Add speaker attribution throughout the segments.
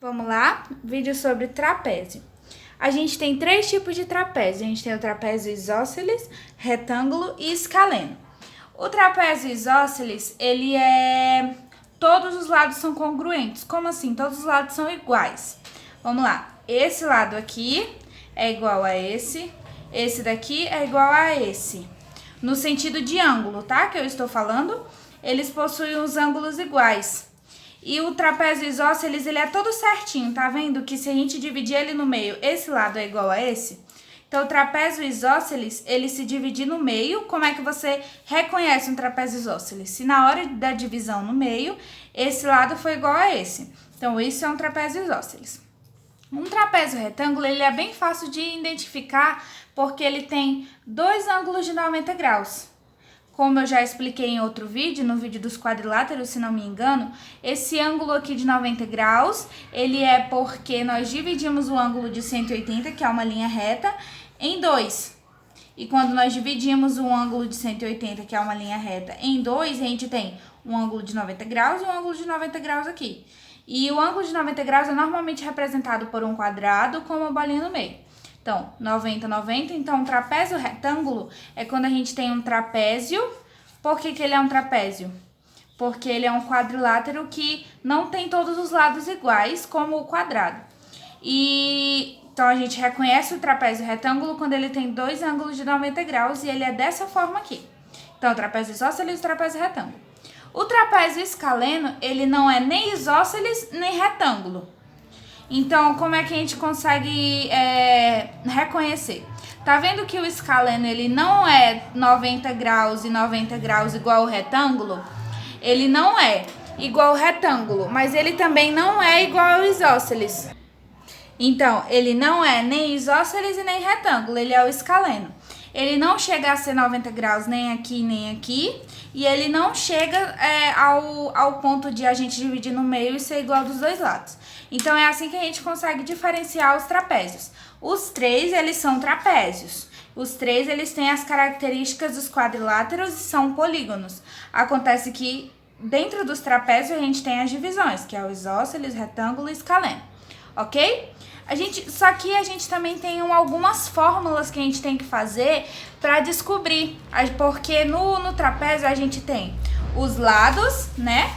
Speaker 1: Vamos lá? Vídeo sobre trapézio. A gente tem três tipos de trapézio. A gente tem o trapézio isósceles, retângulo e escaleno. O trapézio isósceles, ele é... Todos os lados são congruentes. Como assim? Todos os lados são iguais. Vamos lá. Esse lado aqui é igual a esse. Esse daqui é igual a esse. No sentido de ângulo, tá? Que eu estou falando. Eles possuem os ângulos iguais. E o trapézio isósceles, ele é todo certinho, tá vendo? Que se a gente dividir ele no meio, esse lado é igual a esse. Então, o trapézio isósceles, ele se divide no meio. Como é que você reconhece um trapézio isósceles? Se na hora da divisão no meio, esse lado foi igual a esse. Então, isso é um trapézio isósceles. Um trapézio retângulo, ele é bem fácil de identificar, porque ele tem dois ângulos de 90 graus. Como eu já expliquei em outro vídeo, no vídeo dos quadriláteros, se não me engano, esse ângulo aqui de 90 graus, ele é porque nós dividimos o ângulo de 180, que é uma linha reta, em dois. E quando nós dividimos o ângulo de 180, que é uma linha reta, em dois, a gente tem um ângulo de 90 graus e um ângulo de 90 graus aqui. E o ângulo de 90 graus é normalmente representado por um quadrado com uma bolinha no meio. Então, 90, 90. Então, um trapézio retângulo é quando a gente tem um trapézio. Por que ele é um trapézio? Porque ele é um quadrilátero que não tem todos os lados iguais, como o quadrado. Então, a gente reconhece o trapézio retângulo quando ele tem dois ângulos de 90 graus e ele é dessa forma aqui. Então, o trapézio isósceles e o trapézio retângulo. O trapézio escaleno, ele não é nem isósceles nem retângulo. Então, como é que a gente consegue reconhecer? Tá vendo que o escaleno, ele não é 90 graus e 90 graus igual o retângulo? Ele não é igual ao retângulo, mas ele também não é igual ao isósceles. Então, ele não é nem isósceles e nem retângulo, ele é o escaleno. Ele não chega a ser 90 graus nem aqui, e ele não chega ao ponto de a gente dividir no meio e ser igual dos dois lados. Então, é assim que a gente consegue diferenciar os trapézios. Os três, eles são trapézios. Os três, eles têm as características dos quadriláteros e são polígonos. Acontece que dentro dos trapézios a gente tem as divisões, que é o isósceles, retângulo e escaleno. Ok? Só que a gente também tem algumas fórmulas que a gente tem que fazer para descobrir. Porque no trapézio a gente tem os lados, né?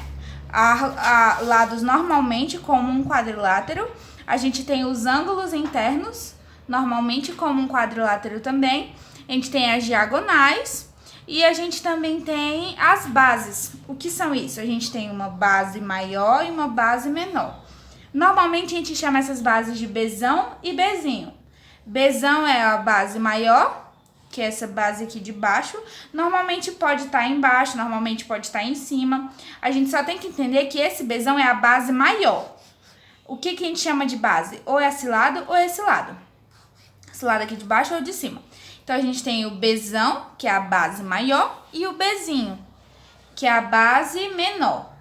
Speaker 1: Lados normalmente como um quadrilátero. A gente tem os ângulos internos, normalmente como um quadrilátero também. A gente tem as diagonais e a gente também tem as bases. O que são isso? A gente tem uma base maior e uma base menor. Normalmente a gente chama essas bases de Bzão e Bzinho. Bzão é a base maior, que é essa base aqui de baixo. Normalmente pode estar embaixo, normalmente pode estar em cima. A gente só tem que entender que esse Bzão é a base maior. O que a gente chama de base? Ou é esse lado ou esse lado. Esse lado aqui de baixo ou de cima. Então, a gente tem o Bzão, que é a base maior, e o Bzinho, que é a base menor.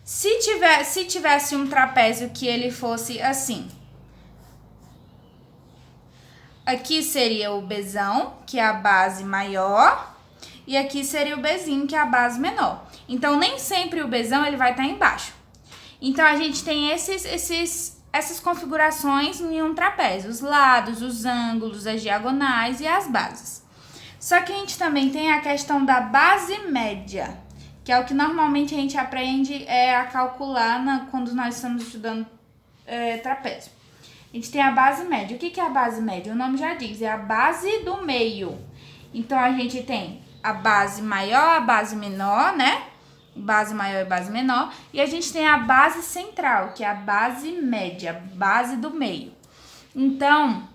Speaker 1: Se tivesse um trapézio que ele fosse assim, aqui seria o Bzão, que é a base maior, e aqui seria o Bzinho, que é a base menor. Então, nem sempre o Bzão ele vai estar embaixo. Então, a gente tem essas configurações em um trapézio, os lados, os ângulos, as diagonais e as bases. Só que a gente também tem a questão da base média, que é o que normalmente a gente aprende a calcular quando nós estamos estudando trapézio. A gente tem a base média. O que é a base média? O nome já diz, é a base do meio. Então, a gente tem a base maior, a base menor, né? Base maior e base menor. E a gente tem a base central, que é a base média, base do meio. Então,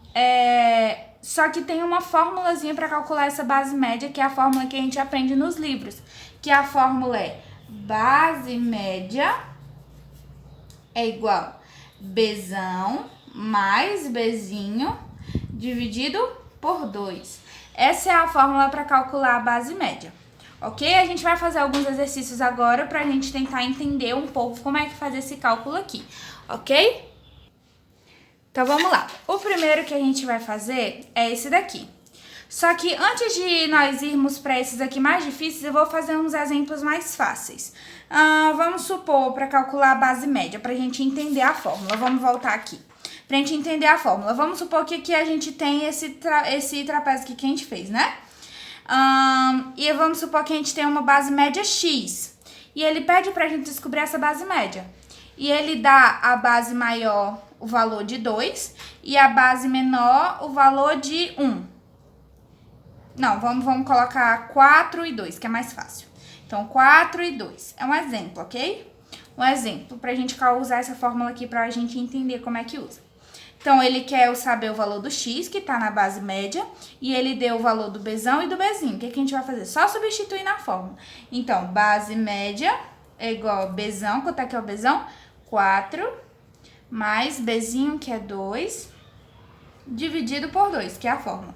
Speaker 1: só que tem uma formulazinha para calcular essa base média, que é a fórmula que a gente aprende nos livros. Que a fórmula é base média é igual Bzão mais Bzinho dividido por 2. Essa é a fórmula para calcular a base média. Ok? A gente vai fazer alguns exercícios agora para a gente tentar entender um pouco como é que faz esse cálculo aqui. Ok? Então, vamos lá. O primeiro que a gente vai fazer é esse daqui. Só que antes de nós irmos para esses aqui mais difíceis, eu vou fazer uns exemplos mais fáceis. Vamos supor, para calcular a base média, para a gente entender a fórmula. Vamos voltar aqui. Para a gente entender a fórmula. Vamos supor que aqui a gente tem esse trapézio aqui que a gente fez, né? E vamos supor que a gente tem uma base média X. E ele pede para a gente descobrir essa base média. E ele dá a base maior o valor de 2 e a base menor o valor de 1. Não, vamos colocar 4 e 2, que é mais fácil. Então, 4 e 2. É um exemplo, ok? Um exemplo pra gente usar essa fórmula aqui pra gente entender como é que usa. Então, ele quer saber o valor do x, que tá na base média, e ele deu o valor do bzão e do bzinho. O que a gente vai fazer? Só substituir na fórmula. Então, base média é igual a bzão. Quanto é que é o bzão? 4 mais bzinho, que é 2, dividido por 2, que é a fórmula.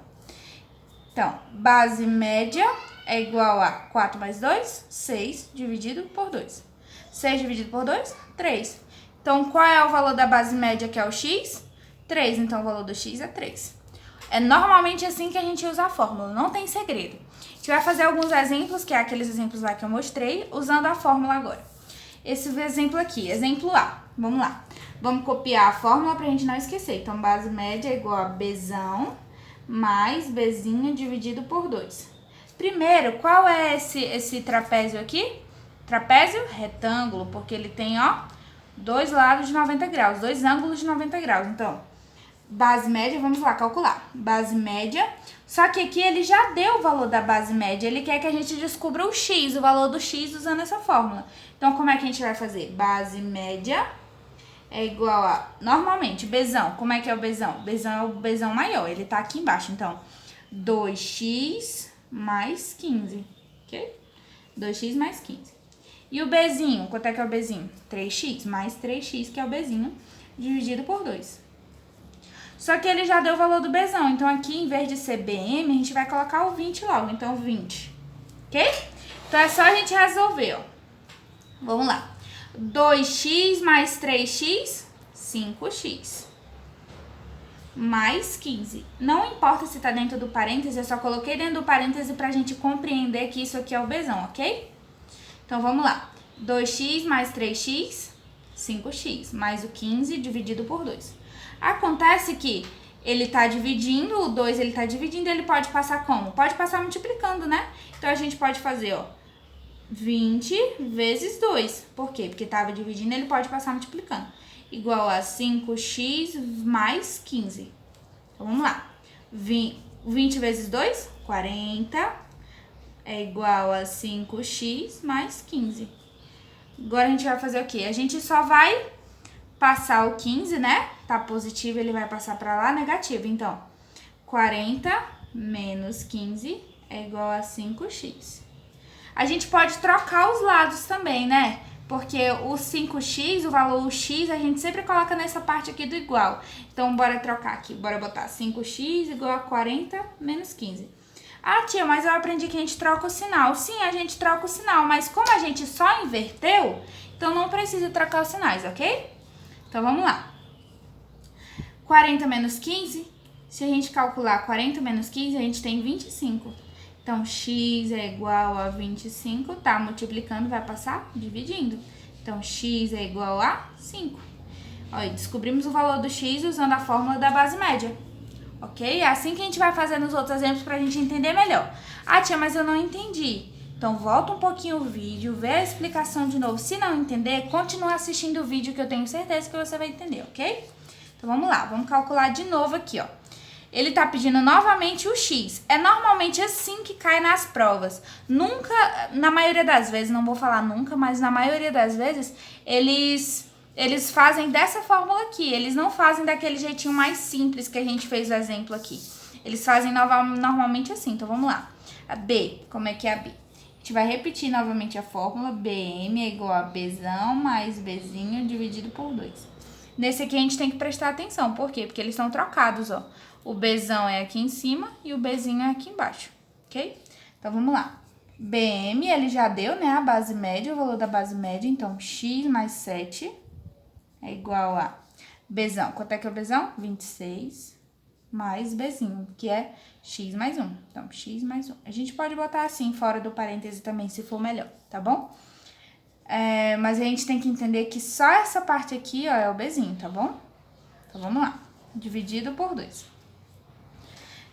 Speaker 1: Então, base média é igual a 4 mais 2, 6, dividido por 2. 6 dividido por 2, 3. Então, qual é o valor da base média, que é o x? 3. Então, o valor do x é 3. É normalmente assim que a gente usa a fórmula, não tem segredo. A gente vai fazer alguns exemplos, que é aqueles exemplos lá que eu mostrei, usando a fórmula agora. Esse exemplo aqui, exemplo A. Vamos lá. Vamos copiar a fórmula pra gente não esquecer. Então, base média é igual a bzão mais bzinho dividido por 2. Primeiro, qual é esse trapézio aqui? Trapézio retângulo, porque ele tem, ó, dois lados de 90 graus, dois ângulos de 90 graus. Então, base média, vamos lá calcular. Base média, só que aqui ele já deu o valor da base média, ele quer que a gente descubra o x, o valor do x usando essa fórmula. Então, como é que a gente vai fazer? Base média é igual a, normalmente, bzão. Como é que é o bzão? Bzão é o bzão maior, ele tá aqui embaixo. Então, 2x mais 15, ok? 2x mais 15. E o bzinho, quanto é que é o bzinho? 3x mais 3x, que é o bzinho, dividido por 2. Só que ele já deu o valor do bzão, então aqui, em vez de ser bm, a gente vai colocar o 20 logo. Então, 20, ok? Então, é só a gente resolver, ó. Vamos lá. 2x mais 3x, 5x. Mais 15. Não importa se tá dentro do parêntese, eu só coloquei dentro do parêntese pra gente compreender que isso aqui é o bzão, ok? Então, vamos lá. 2x mais 3x, 5x. Mais o 15 dividido por 2. Acontece que ele tá dividindo, o 2 ele tá dividindo, ele pode passar como? Pode passar multiplicando, né? Então, a gente pode fazer, ó, 20 vezes 2. Por quê? Porque tava dividindo, ele pode passar multiplicando. Igual a 5x mais 15. Então, vamos lá. 20 vezes 2, 40. É igual a 5x mais 15. Agora, a gente vai fazer o quê? A gente só vai passar o 15, né? Tá positivo, ele vai passar pra lá, negativo. Então, 40 menos 15 é igual a 5x. A gente pode trocar os lados também, né? Porque o 5x, o valor x, a gente sempre coloca nessa parte aqui do igual. Então, bora trocar aqui. Bora botar 5x igual a 40 menos 15. Ah, tia, mas eu aprendi que a gente troca o sinal. Sim, a gente troca o sinal, mas como a gente só inverteu, então não precisa trocar os sinais, ok? Então, vamos lá. 40 menos 15, se a gente calcular 40 menos 15, a gente tem 25. Então, x é igual a 25, tá multiplicando, vai passar dividindo. Então, x é igual a 5. Olha, descobrimos o valor do x usando a fórmula da base média. Ok? É assim que a gente vai fazer nos outros exemplos pra gente entender melhor. Ah, tia, mas eu não entendi. Então, volta um pouquinho o vídeo, vê a explicação de novo. Se não entender, continua assistindo o vídeo que eu tenho certeza que você vai entender, ok? Então, vamos lá. Vamos calcular de novo aqui, ó. Ele tá pedindo novamente o x. É normalmente assim que cai nas provas. Nunca, na maioria das vezes, não vou falar nunca, mas na maioria das vezes, eles fazem dessa fórmula aqui. Eles não fazem daquele jeitinho mais simples que a gente fez o exemplo aqui. Eles fazem normalmente assim. Então, vamos lá. A B, como é que é a B? A gente vai repetir novamente a fórmula. BM é igual a Bzão mais Bzinho dividido por 2. Nesse aqui a gente tem que prestar atenção. Por quê? Porque eles estão trocados, ó. O Bzão é aqui em cima e o Bzinho é aqui embaixo, ok? Então, vamos lá. BM, ele já deu, né, a base média, o valor da base média. Então, x mais 7 é igual a Bzão. Quanto é que é o Bzão? 26. mais Bzinho, que é x mais 1. Então, x mais 1. A gente pode botar assim, fora do parêntese também, se for melhor, tá bom? Mas a gente tem que entender que só essa parte aqui, ó, é o Bzinho, tá bom? Então, vamos lá. Dividido por 2.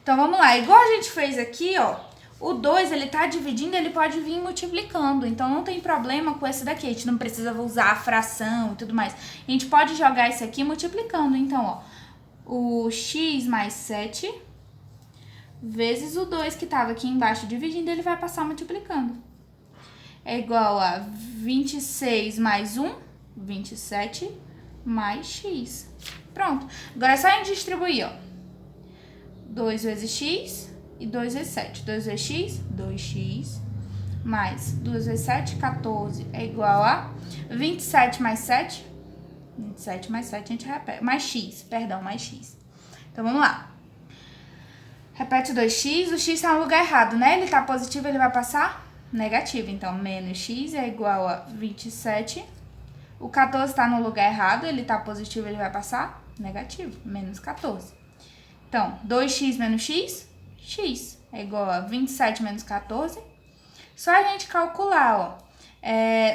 Speaker 1: Então, vamos lá. Igual a gente fez aqui, ó, o 2, ele tá dividindo, ele pode vir multiplicando. Então, não tem problema com esse daqui. A gente não precisa usar a fração e tudo mais. A gente pode jogar esse aqui multiplicando. Então, ó, o x mais 7 vezes o 2 que tava aqui embaixo dividindo, ele vai passar multiplicando. É igual a 26 mais 1, 27 mais x. Pronto. Agora é só a gente distribuir, ó. 2 vezes x e 2 vezes 7. 2 vezes x, 2x. Mais 2 vezes 7, 14. É igual a 27 mais 7. 27 mais 7 a gente repete. Mais x, perdão, mais x. Então, vamos lá. Repete 2x. O x tá no lugar errado, né? Ele tá positivo, ele vai passar negativo. Então, menos x é igual a 27. O 14 tá no lugar errado, ele tá positivo, ele vai passar negativo. Menos 14. Então, 2x menos x, x é igual a 27 menos 14. Só a gente calcular, ó.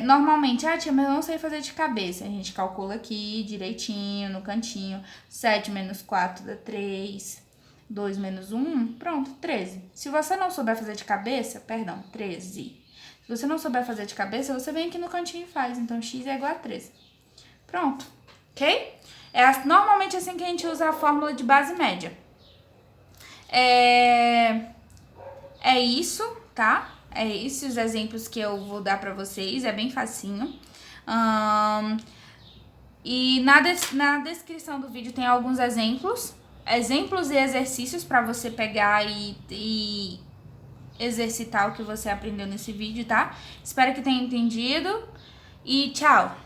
Speaker 1: Normalmente, tia, mas eu não sei fazer de cabeça. A gente calcula aqui direitinho, no cantinho. 7 menos 4 dá 3. 2 menos 1, pronto, 13. Se você não souber fazer de cabeça, perdão, 13. Se você não souber fazer de cabeça, você vem aqui no cantinho e faz. Então, x é igual a 13. Pronto, ok? Normalmente assim que a gente usa a fórmula de base média. É isso, tá? É isso os exemplos que eu vou dar pra vocês, é bem facinho. E na descrição do vídeo tem alguns exemplos e exercícios pra você pegar e exercitar o que você aprendeu nesse vídeo, tá? Espero que tenha entendido e tchau!